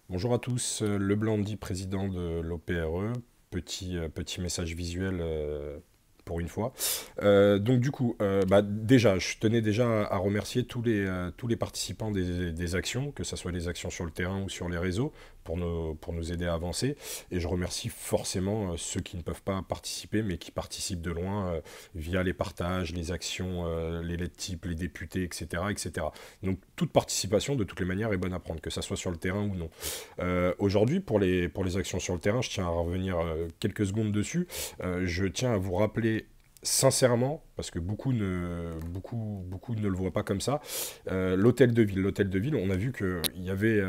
Bonjour à tous, Leblandi, président de l'OPRE. Petit message visuel pour une fois. Donc du coup, déjà, je tenais déjà à remercier tous les participants des actions, que ce soit les actions sur le terrain ou sur les réseaux, pour nous aider à avancer. Et je remercie forcément ceux qui ne peuvent pas participer, mais qui participent de loin via les partages, les actions, les lettres types, les députés, etc., etc. Donc toute participation, de toutes les manières, est bonne à prendre, que ce soit sur le terrain ou non. Aujourd'hui, pour les actions sur le terrain, je tiens à revenir quelques secondes dessus. Je tiens à vous rappeler sincèrement, parce que beaucoup ne le voient pas comme ça, l'hôtel de ville. L'hôtel de ville, on a vu qu'il y avait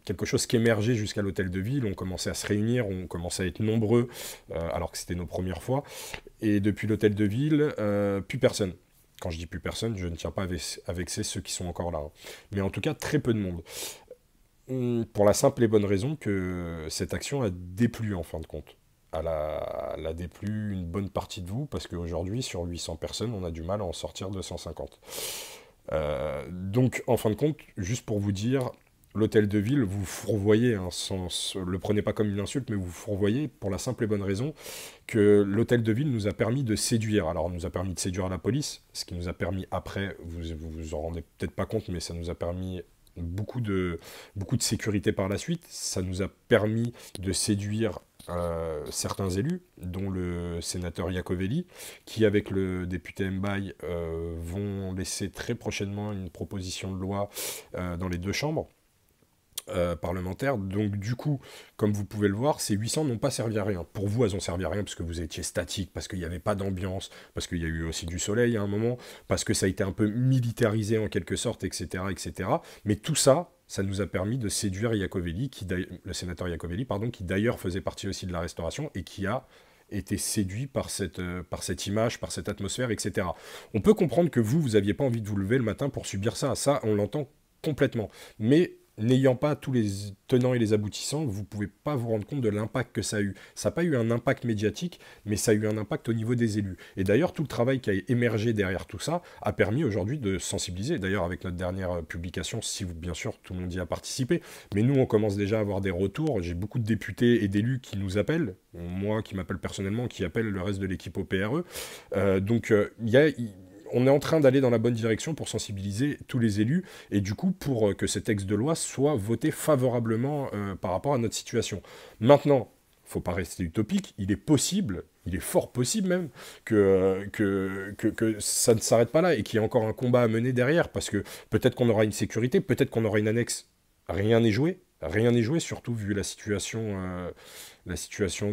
quelque chose qui émergeait jusqu'à l'hôtel de ville. On commençait à se réunir, on commençait à être nombreux, alors que c'était nos premières fois. Et depuis l'hôtel de ville, plus personne. Quand je dis plus personne, je ne tiens pas à vexer ceux qui sont encore là, hein. Mais en tout cas, très peu de monde. Pour la simple et bonne raison que cette action a déplu en fin de compte. Elle a déplu une bonne partie de vous, parce qu'aujourd'hui, sur 800 personnes, on a du mal à en sortir 250. Donc, en fin de compte, juste pour vous dire, l'hôtel de ville, vous fourvoyez, hein, le prenez pas comme une insulte, mais vous fourvoyez pour la simple et bonne raison que l'hôtel de ville nous a permis de séduire. Alors, on nous a permis de séduire la police, ce qui nous a permis après, vous en rendez peut-être pas compte, mais ça nous a permis beaucoup de sécurité par la suite. Ça nous a permis de séduire certains élus, dont le sénateur Iacovelli, qui, avec le député Mbaye, vont laisser très prochainement une proposition de loi dans les deux chambres parlementaires. Donc du coup, comme vous pouvez le voir, ces 800 n'ont pas servi à rien. Pour vous, elles ont servi à rien parce que vous étiez statique, parce qu'il n'y avait pas d'ambiance, parce qu'il y a eu aussi du soleil à un moment, parce que ça a été un peu militarisé en quelque sorte, etc., etc. Mais tout ça, ça nous a permis de séduire Iacovelli, le sénateur Iacovelli, pardon, qui d'ailleurs faisait partie aussi de la Restauration et qui a été séduit par cette image, par cette atmosphère, etc. On peut comprendre que vous n'aviez pas envie de vous lever le matin pour subir ça. Ça, on l'entend complètement. Mais n'ayant pas tous les tenants et les aboutissants, vous ne pouvez pas vous rendre compte de l'impact que ça a eu. Ça n'a pas eu un impact médiatique, mais ça a eu un impact au niveau des élus. Et d'ailleurs, tout le travail qui a émergé derrière tout ça a permis aujourd'hui de sensibiliser. D'ailleurs, avec notre dernière publication, si vous, bien sûr, tout le monde y a participé, mais nous, on commence déjà à avoir des retours. J'ai beaucoup de députés et d'élus qui nous appellent, moi qui m'appelle personnellement, qui appellent le reste de l'équipe au PRE. On est en train d'aller dans la bonne direction pour sensibiliser tous les élus et du coup pour que ces textes de loi soient votés favorablement par rapport à notre situation. Maintenant, il ne faut pas rester utopique, il est possible, il est fort possible même, que ça ne s'arrête pas là et qu'il y ait encore un combat à mener derrière, parce que peut-être qu'on aura une sécurité, peut-être qu'on aura une annexe, rien n'est joué, surtout vu la situation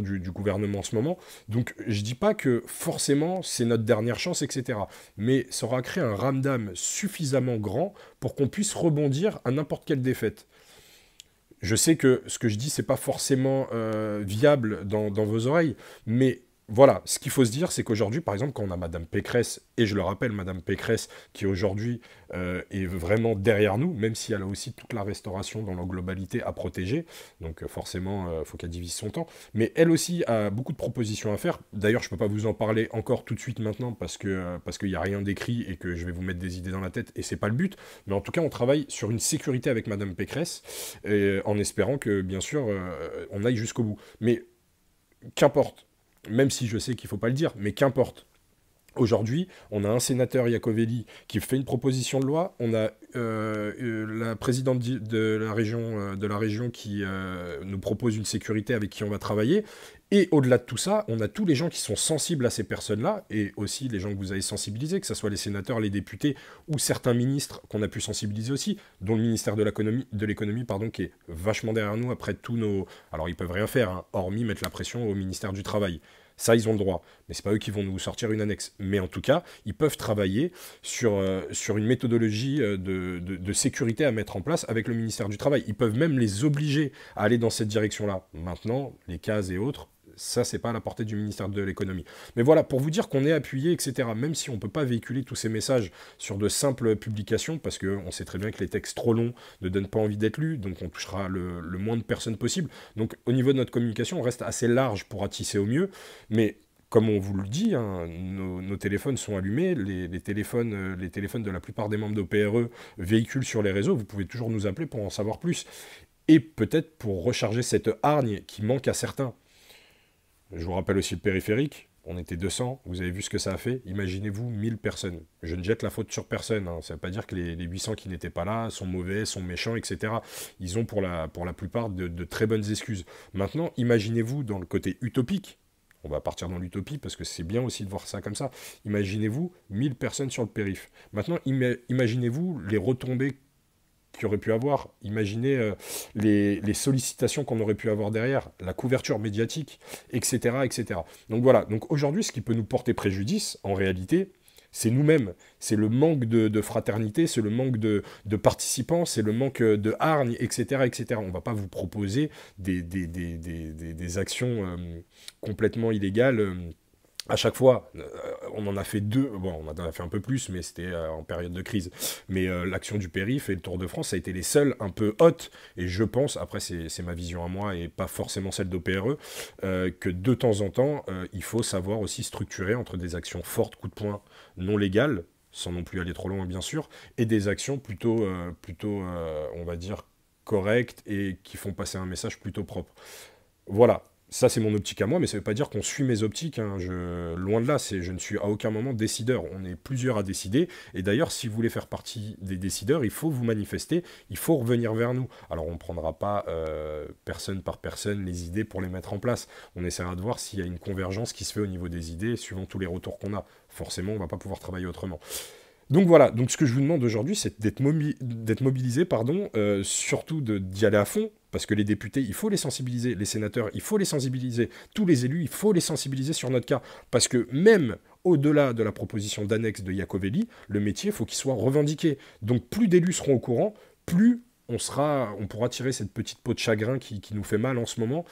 du gouvernement en ce moment. Donc je dis pas que forcément c'est notre dernière chance, etc. Mais ça aura créé un ramdam suffisamment grand pour qu'on puisse rebondir à n'importe quelle défaite. Je sais que ce que je dis, c'est pas forcément viable dans vos oreilles, mais voilà, ce qu'il faut se dire, c'est qu'aujourd'hui, par exemple, quand on a Madame Pécresse, et je le rappelle, Madame Pécresse, qui aujourd'hui est vraiment derrière nous, même si elle a aussi toute la restauration dans leur globalité à protéger, donc forcément, il faut qu'elle divise son temps, mais elle aussi a beaucoup de propositions à faire. D'ailleurs, je peux pas vous en parler encore tout de suite maintenant, parce qu'il n'y a rien d'écrit et que je vais vous mettre des idées dans la tête, et c'est pas le but, mais en tout cas, on travaille sur une sécurité avec Madame Pécresse, en espérant que, bien sûr, on aille jusqu'au bout. Mais qu'importe, même si je sais qu'il ne faut pas le dire, mais qu'importe. Aujourd'hui, on a un sénateur Iacovelli qui fait une proposition de loi, on a la présidente de la région qui nous propose une sécurité avec qui on va travailler, et au-delà de tout ça, on a tous les gens qui sont sensibles à ces personnes-là, et aussi les gens que vous avez sensibilisés, que ce soit les sénateurs, les députés, ou certains ministres qu'on a pu sensibiliser aussi, dont le ministère de l'économie, pardon, qui est vachement derrière nous après tous nos... Alors ils peuvent rien faire, hein, hormis mettre la pression au ministère du Travail. Ça, ils ont le droit. Mais c'est pas eux qui vont nous sortir une annexe. Mais en tout cas, ils peuvent travailler sur une méthodologie de sécurité à mettre en place avec le ministère du Travail. Ils peuvent même les obliger à aller dans cette direction-là. Maintenant, les cases et autres, ça, c'est pas à la portée du ministère de l'économie. Mais voilà, pour vous dire qu'on est appuyé, etc., même si on ne peut pas véhiculer tous ces messages sur de simples publications, parce qu'on sait très bien que les textes trop longs ne donnent pas envie d'être lus, donc on touchera le moins de personnes possible. Donc au niveau de notre communication, on reste assez large pour ratisser au mieux, mais comme on vous le dit, hein, nos téléphones sont allumés, les téléphones de la plupart des membres d'OPRE véhiculent sur les réseaux, vous pouvez toujours nous appeler pour en savoir plus. Et peut-être pour recharger cette hargne qui manque à certains. Je vous rappelle aussi le périphérique, on était 200, vous avez vu ce que ça a fait. Imaginez-vous 1000 personnes. Je ne jette la faute sur personne, hein. Ça ne veut pas dire que les 800 qui n'étaient pas là sont mauvais, sont méchants, etc. Ils ont pour la plupart de très bonnes excuses. Maintenant, imaginez-vous dans le côté utopique, on va partir dans l'utopie parce que c'est bien aussi de voir ça comme ça. Imaginez-vous 1000 personnes sur le périph'. Maintenant, imaginez-vous les retombées qu'il aurait pu avoir. Imaginez les sollicitations qu'on aurait pu avoir derrière, la couverture médiatique, etc., etc. Donc voilà, donc aujourd'hui, ce qui peut nous porter préjudice, en réalité, c'est nous-mêmes. C'est le manque de fraternité, c'est le manque de participants, c'est le manque de hargne, etc., etc. On ne va pas vous proposer des actions complètement illégales. À chaque fois, on en a fait 2, bon, on en a fait un peu plus, mais c'était en période de crise. Mais l'action du périph' et le Tour de France, ça a été les seuls un peu hautes. Et je pense, après c'est ma vision à moi et pas forcément celle d'OPRE, que de temps en temps, il faut savoir aussi structurer entre des actions fortes, coup de poing, non légales, sans non plus aller trop loin bien sûr, et des actions plutôt on va dire, correctes et qui font passer un message plutôt propre. Voilà. Ça, c'est mon optique à moi, mais ça ne veut pas dire qu'on suit mes optiques, hein. Loin de là, je ne suis à aucun moment décideur. On est plusieurs à décider. Et d'ailleurs, si vous voulez faire partie des décideurs, il faut vous manifester, il faut revenir vers nous. Alors, on ne prendra pas personne par personne les idées pour les mettre en place. On essaiera de voir s'il y a une convergence qui se fait au niveau des idées, suivant tous les retours qu'on a. Forcément, on ne va pas pouvoir travailler autrement. Donc voilà, donc ce que je vous demande aujourd'hui, c'est d'être mobilisé, pardon, surtout d'y aller à fond, parce que les députés, il faut les sensibiliser, les sénateurs, il faut les sensibiliser, tous les élus, il faut les sensibiliser sur notre cas, parce que même au-delà de la proposition d'annexe de Iacovelli, le métier, il faut qu'il soit revendiqué. Donc plus d'élus seront au courant, plus on pourra tirer cette petite peau de chagrin qui nous fait mal en ce moment,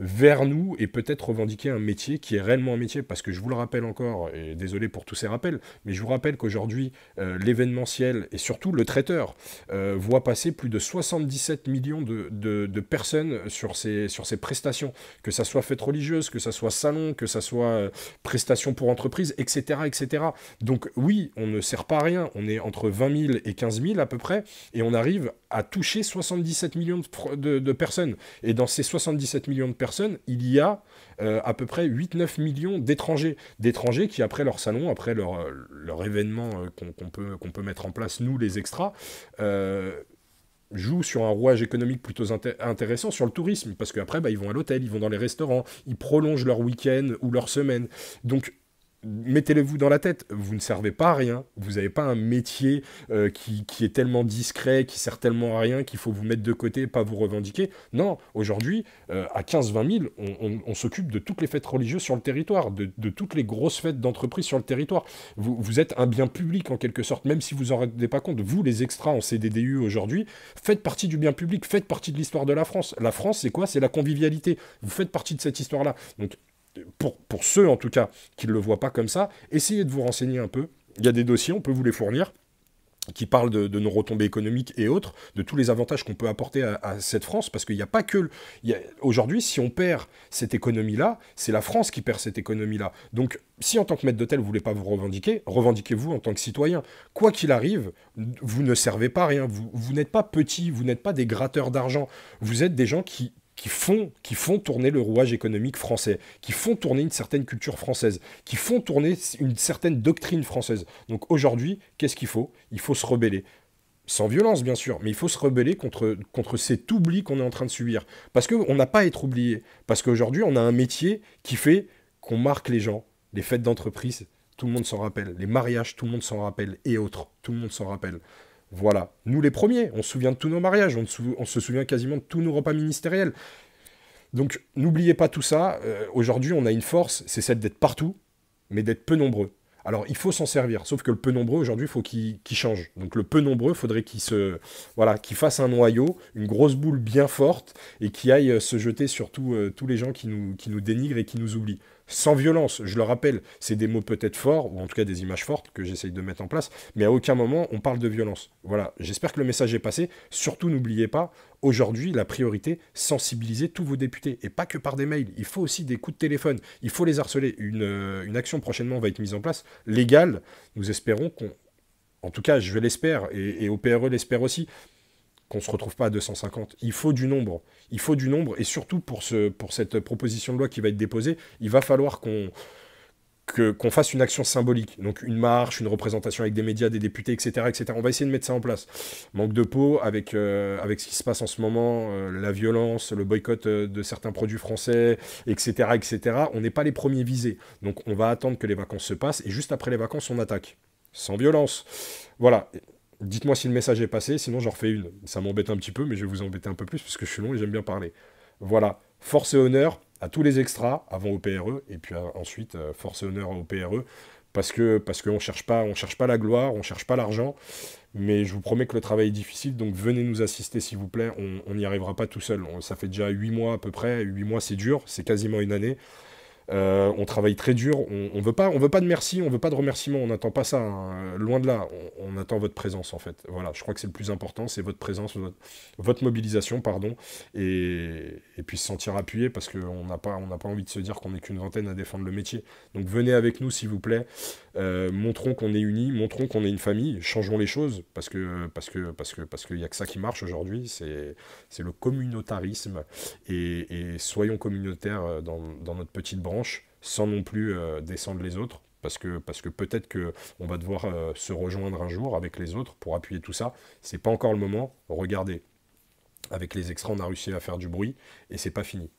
vers nous et peut-être revendiquer un métier qui est réellement un métier, parce que je vous le rappelle encore, et désolé pour tous ces rappels, mais je vous rappelle qu'aujourd'hui, l'événementiel et surtout le traiteur voit passer plus de 77 millions de personnes sur ces prestations, que ça soit fête religieuse, que ça soit salon, que ça soit prestations pour entreprise, etc., etc. Donc oui, on ne sert pas à rien, on est entre 20 000 et 15 000 à peu près, et on arrive à toucher 77 millions de personnes. Et dans ces 77 millions de personnes, il y a à peu près 8-9 millions d'étrangers qui, après leur salon, après leur événement qu'on peut mettre en place, nous les extras, jouent sur un rouage économique plutôt intéressant sur le tourisme, parce qu'après, ils vont à l'hôtel, ils vont dans les restaurants, ils prolongent leur week-end ou leur semaine. Donc, mettez-le-vous dans la tête, vous ne servez pas à rien, vous n'avez pas un métier qui est tellement discret, qui sert tellement à rien, qu'il faut vous mettre de côté, pas vous revendiquer. Non, aujourd'hui, à 15-20 000, on s'occupe de toutes les fêtes religieuses sur le territoire, de toutes les grosses fêtes d'entreprise sur le territoire. Vous êtes un bien public en quelque sorte, même si vous n'en rendez pas compte. Vous, les extras en CDDU aujourd'hui, faites partie du bien public, faites partie de l'histoire de la France. La France, c'est quoi? C'est la convivialité. Vous faites partie de cette histoire-là. Donc, pour ceux en tout cas qui ne le voient pas comme ça, essayez de vous renseigner un peu. Il y a des dossiers, on peut vous les fournir, qui parlent de nos retombées économiques et autres, de tous les avantages qu'on peut apporter à cette France, parce qu'il n'y a pas que... Aujourd'hui, si on perd cette économie-là, c'est la France qui perd cette économie-là. Donc, si en tant que maître d'hôtel, vous ne voulez pas vous revendiquer, revendiquez-vous en tant que citoyen. Quoi qu'il arrive, vous ne servez pas à rien. Vous n'êtes pas petits, vous n'êtes pas des gratteurs d'argent. Vous êtes des gens qui font tourner le rouage économique français, qui font tourner une certaine culture française, qui font tourner une certaine doctrine française. Donc aujourd'hui, qu'est-ce qu'il faut? Il faut se rebeller. Sans violence, bien sûr, mais il faut se rebeller contre cet oubli qu'on est en train de subir. Parce qu'on n'a pas à être oublié. Parce qu'aujourd'hui, on a un métier qui fait qu'on marque les gens. Les fêtes d'entreprise, tout le monde s'en rappelle. Les mariages, tout le monde s'en rappelle. Et autres, tout le monde s'en rappelle. Voilà, nous les premiers, on se souvient de tous nos mariages, on se souvient quasiment de tous nos repas ministériels. Donc n'oubliez pas tout ça, aujourd'hui on a une force, c'est celle d'être partout, mais d'être peu nombreux. Alors il faut s'en servir, sauf que le peu nombreux aujourd'hui, il faut qu'il change. Donc le peu nombreux, il faudrait qu'il fasse un noyau, une grosse boule bien forte, et qui aille se jeter sur tous les gens qui nous dénigrent et qui nous oublient. sans violence, je le rappelle, c'est des mots peut-être forts, ou en tout cas des images fortes que j'essaye de mettre en place, mais à aucun moment on parle de violence. Voilà, j'espère que le message est passé. Surtout, n'oubliez pas, aujourd'hui, la priorité, sensibiliser tous vos députés, et pas que par des mails. Il faut aussi des coups de téléphone, il faut les harceler. Une action prochainement va être mise en place, légale, nous espérons qu'on... En tout cas, je l'espère, et au PRE l'espère aussi, qu'on ne se retrouve pas à 250. Il faut du nombre. Il faut du nombre, et surtout pour cette proposition de loi qui va être déposée, il va falloir qu'on fasse une action symbolique. Donc une marche, une représentation avec des médias, des députés, etc., etc. On va essayer de mettre ça en place. Manque de peau, avec ce qui se passe en ce moment, la violence, le boycott de certains produits français, etc., etc. On n'est pas les premiers visés. Donc on va attendre que les vacances se passent, et juste après les vacances, on attaque. Sans violence. Voilà. Dites-moi si le message est passé, sinon j'en refais une. Ça m'embête un petit peu, mais je vais vous embêter un peu plus parce que je suis long et j'aime bien parler. Voilà. Force et honneur à tous les extras avant au PRE, et puis ensuite force et honneur au PRE, parce qu'on cherche pas la gloire, on cherche pas l'argent, mais je vous promets que le travail est difficile, donc venez nous assister s'il vous plaît, on n'y arrivera pas tout seul. Ça fait déjà 8 mois à peu près, 8 mois c'est dur, c'est quasiment une année. On travaille très dur, on veut pas de merci, on veut pas de remerciements, on n'attend pas ça, hein. Loin de là, on attend votre présence en fait. Voilà, je crois que c'est le plus important, c'est votre présence, votre mobilisation, pardon, et puis se sentir appuyé parce qu'on n'a pas envie de se dire qu'on n'est qu'une vingtaine à défendre le métier. Donc venez avec nous s'il vous plaît, montrons qu'on est unis, montrons qu'on est une famille, changeons les choses parce qu'il y a que ça qui marche aujourd'hui, c'est le communautarisme, et soyons communautaires dans notre petite branche, sans non plus descendre les autres, parce que peut-être qu'on va devoir se rejoindre un jour avec les autres pour appuyer tout ça. C'est pas encore le moment. Regardez, avec les extras, on a réussi à faire du bruit, et c'est pas fini.